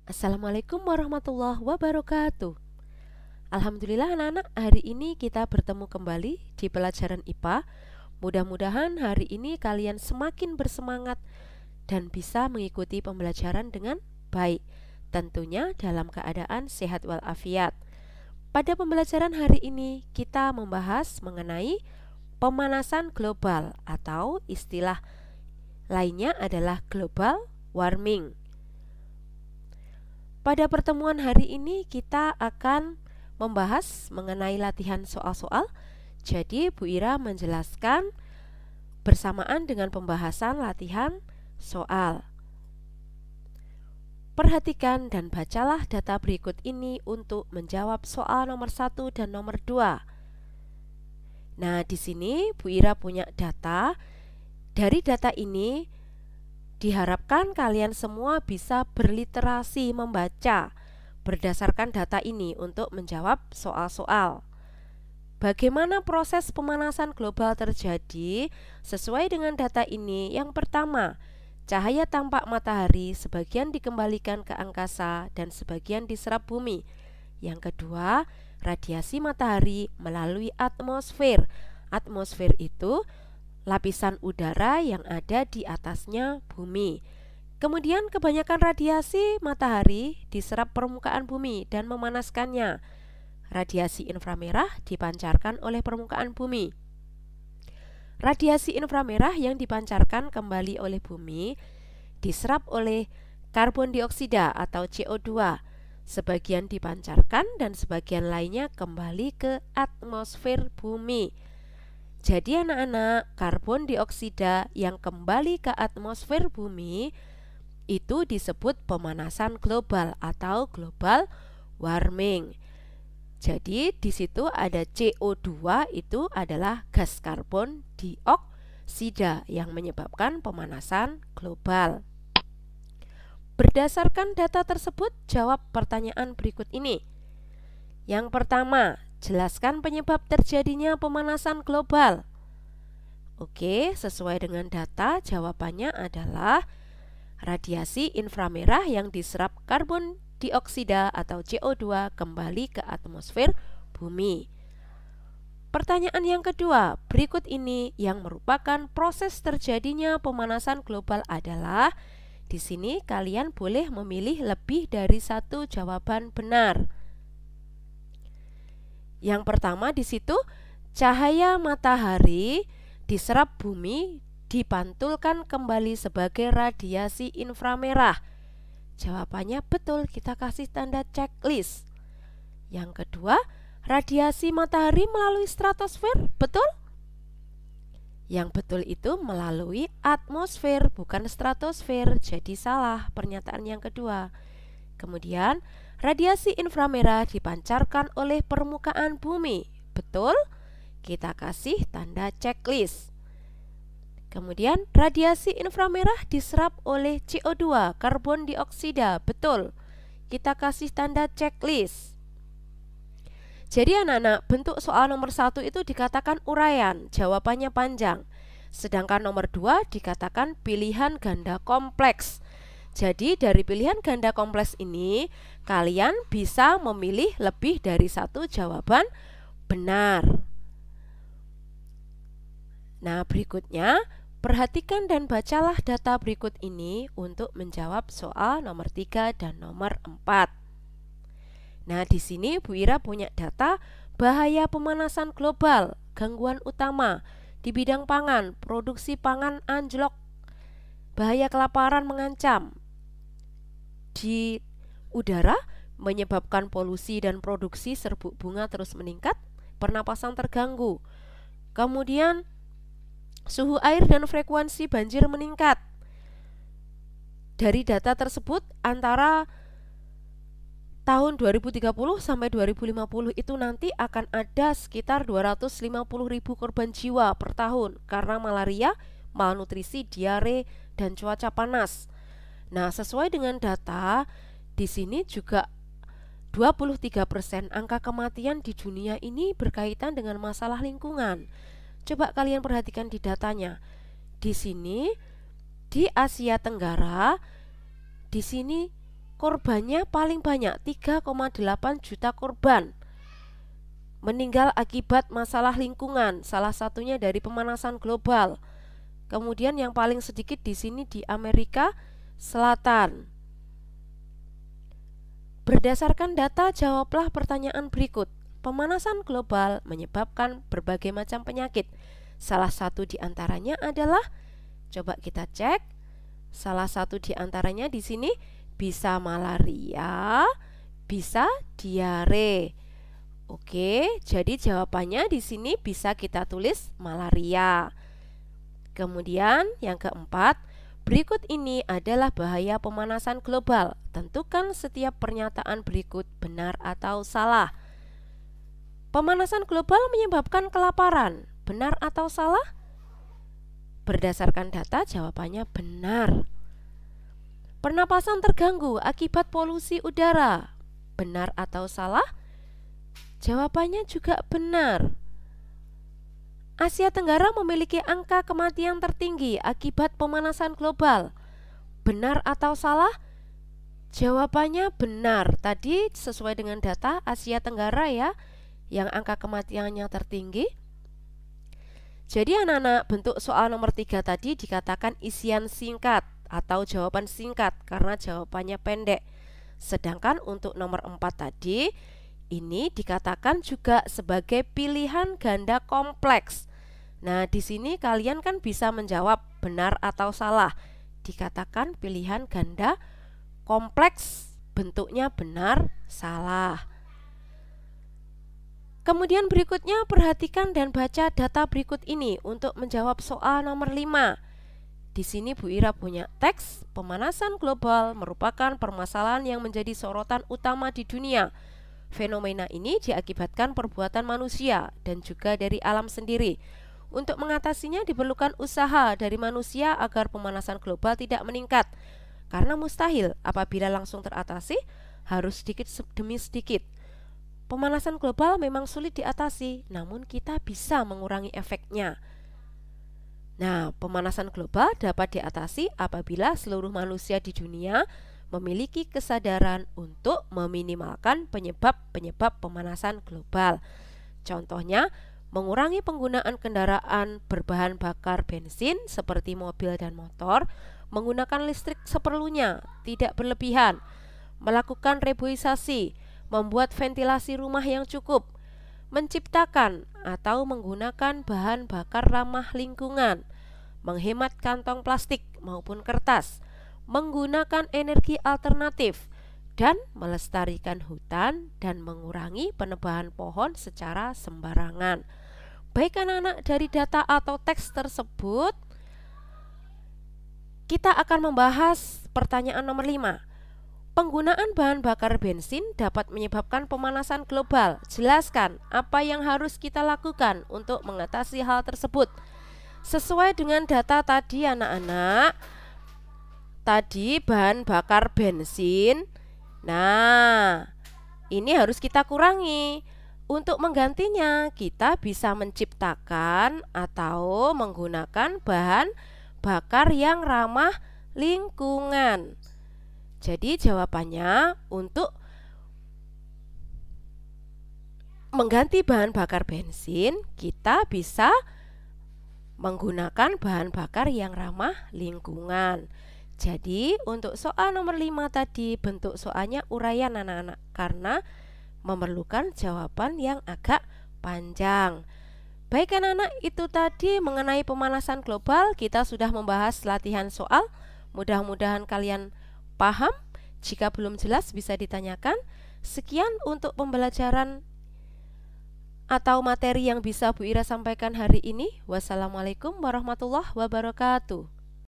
Assalamualaikum warahmatullahi wabarakatuh. Alhamdulillah anak-anak, hari ini kita bertemu kembali di pelajaran IPA. Mudah-mudahan hari ini kalian semakin bersemangat dan bisa mengikuti pembelajaran dengan baik, tentunya dalam keadaan sehat walafiat. Pada pembelajaran hari ini kita membahas mengenai pemanasan global atau istilah lainnya adalah global warming. Pada pertemuan hari ini kita akan membahas mengenai latihan soal-soal. Jadi Bu Ira menjelaskan bersamaan dengan pembahasan latihan soal. Perhatikan dan bacalah data berikut ini untuk menjawab soal nomor 1 dan nomor 2. Nah, di sini Bu Ira punya data. Dari data ini diharapkan kalian semua bisa berliterasi membaca berdasarkan data ini untuk menjawab soal-soal. Bagaimana proses pemanasan global terjadi? Sesuai dengan data ini, yang pertama, cahaya tampak matahari sebagian dikembalikan ke angkasa dan sebagian diserap bumi. Yang kedua, radiasi matahari melalui atmosfer. Atmosfer itu lapisan udara yang ada di atasnya bumi. Kemudian kebanyakan radiasi matahari diserap permukaan bumi dan memanaskannya. Radiasi inframerah dipancarkan oleh permukaan bumi. Radiasi inframerah yang dipancarkan kembali oleh bumi diserap oleh karbon dioksida atau CO2. Sebagian dipancarkan dan sebagian lainnya kembali ke atmosfer bumi. Jadi anak-anak, karbon dioksida yang kembali ke atmosfer bumi itu disebut pemanasan global atau global warming. Jadi di situ ada CO2, itu adalah gas karbon dioksida yang menyebabkan pemanasan global. Berdasarkan data tersebut, jawab pertanyaan berikut ini. Yang pertama, jelaskan penyebab terjadinya pemanasan global. Oke, sesuai dengan data, jawabannya adalah radiasi inframerah yang diserap karbon dioksida atau CO2 kembali ke atmosfer bumi. Pertanyaan yang kedua, berikut ini yang merupakan proses terjadinya pemanasan global adalah, di sini kalian boleh memilih lebih dari satu jawaban benar. Yang pertama di situ, cahaya matahari diserap bumi dipantulkan kembali sebagai radiasi inframerah. Jawabannya betul, kita kasih tanda checklist. Yang kedua, radiasi matahari melalui stratosfer, betul? Yang betul itu melalui atmosfer, bukan stratosfer, jadi salah pernyataan yang kedua. Kemudian, radiasi inframerah dipancarkan oleh permukaan bumi, betul? Kita kasih tanda checklist. Kemudian, radiasi inframerah diserap oleh CO2, karbon dioksida, betul? Kita kasih tanda checklist. Jadi anak-anak, bentuk soal nomor 1 itu dikatakan uraian, jawabannya panjang. Sedangkan nomor 2 dikatakan pilihan ganda kompleks. Jadi dari pilihan ganda kompleks ini, kalian bisa memilih lebih dari satu jawaban benar. Nah, berikutnya, perhatikan dan bacalah data berikut ini untuk menjawab soal nomor 3 dan nomor 4. Nah, di sini Bu Ira punya data bahaya pemanasan global, gangguan utama di bidang pangan, produksi pangan anjlok, bahaya kelaparan mengancam di udara, menyebabkan polusi dan produksi serbuk bunga terus meningkat, pernapasan terganggu. Kemudian suhu air dan frekuensi banjir meningkat. Dari data tersebut, antara tahun 2030 sampai 2050 itu nanti akan ada sekitar 250.000 korban jiwa per tahun karena malaria, malnutrisi, diare, dan cuaca panas. Nah, sesuai dengan data, di sini juga 23% angka kematian di dunia ini berkaitan dengan masalah lingkungan. Coba kalian perhatikan di datanya. Di sini di Asia Tenggara, di sini korbannya paling banyak, 3,8 juta korban meninggal akibat masalah lingkungan, salah satunya dari pemanasan global. Kemudian yang paling sedikit di sini di Amerika Selatan. Berdasarkan data, jawablah pertanyaan berikut. Pemanasan global menyebabkan berbagai macam penyakit. Salah satu di antaranya adalah, coba kita cek. Salah satu di antaranya di sini bisa malaria, bisa diare. Oke, jadi jawabannya di sini bisa kita tulis malaria. Kemudian yang keempat, berikut ini adalah bahaya pemanasan global. Tentukan setiap pernyataan berikut benar atau salah. Pemanasan global menyebabkan kelaparan, benar atau salah? Berdasarkan data, jawabannya benar. Pernapasan terganggu akibat polusi udara, benar atau salah? Jawabannya juga benar. Asia Tenggara memiliki angka kematian tertinggi akibat pemanasan global, benar atau salah? Jawabannya benar. Tadi sesuai dengan data Asia Tenggara ya, yang angka kematiannya tertinggi. Jadi anak-anak, bentuk soal nomor 3 tadi dikatakan isian singkat atau jawaban singkat karena jawabannya pendek. Sedangkan untuk nomor 4 tadi, ini dikatakan juga sebagai pilihan ganda kompleks. Nah, di sini kalian kan bisa menjawab benar atau salah. Dikatakan pilihan ganda kompleks, bentuknya benar, salah. Kemudian berikutnya perhatikan dan baca data berikut ini untuk menjawab soal nomor 5. Di sini Bu Ira punya teks, pemanasan global merupakan permasalahan yang menjadi sorotan utama di dunia. Fenomena ini diakibatkan perbuatan manusia dan juga dari alam sendiri. Untuk mengatasinya diperlukan usaha dari manusia agar pemanasan global tidak meningkat. Karena mustahil apabila langsung teratasi, harus sedikit demi sedikit. Pemanasan global memang sulit diatasi, namun kita bisa mengurangi efeknya. Nah, pemanasan global dapat diatasi apabila seluruh manusia di dunia memiliki kesadaran untuk meminimalkan penyebab-penyebab pemanasan global. Contohnya, mengurangi penggunaan kendaraan berbahan bakar bensin seperti mobil dan motor, menggunakan listrik seperlunya, tidak berlebihan, melakukan reboisasi, membuat ventilasi rumah yang cukup, menciptakan atau menggunakan bahan bakar ramah lingkungan, menghemat kantong plastik maupun kertas, menggunakan energi alternatif, dan melestarikan hutan dan mengurangi penebangan pohon secara sembarangan. Baik anak-anak, dari data atau teks tersebut kita akan membahas pertanyaan nomor 5. Penggunaan bahan bakar bensin dapat menyebabkan pemanasan global. Jelaskan apa yang harus kita lakukan untuk mengatasi hal tersebut. Sesuai dengan data tadi anak-anak, tadi bahan bakar bensin, nah ini harus kita kurangi. Untuk menggantinya kita bisa menciptakan atau menggunakan bahan bakar yang ramah lingkungan. Jadi jawabannya, untuk mengganti bahan bakar bensin kita bisa menggunakan bahan bakar yang ramah lingkungan. Jadi untuk soal nomor 5 tadi bentuk soalnya uraian anak-anak karena memerlukan jawaban yang agak panjang. Baik anak-anak, itu tadi mengenai pemanasan global. Kita sudah membahas latihan soal. Mudah-mudahan kalian paham. Jika belum jelas bisa ditanyakan. Sekian untuk pembelajaran atau materi yang bisa Bu Ira sampaikan hari ini. Wassalamualaikum warahmatullahi wabarakatuh.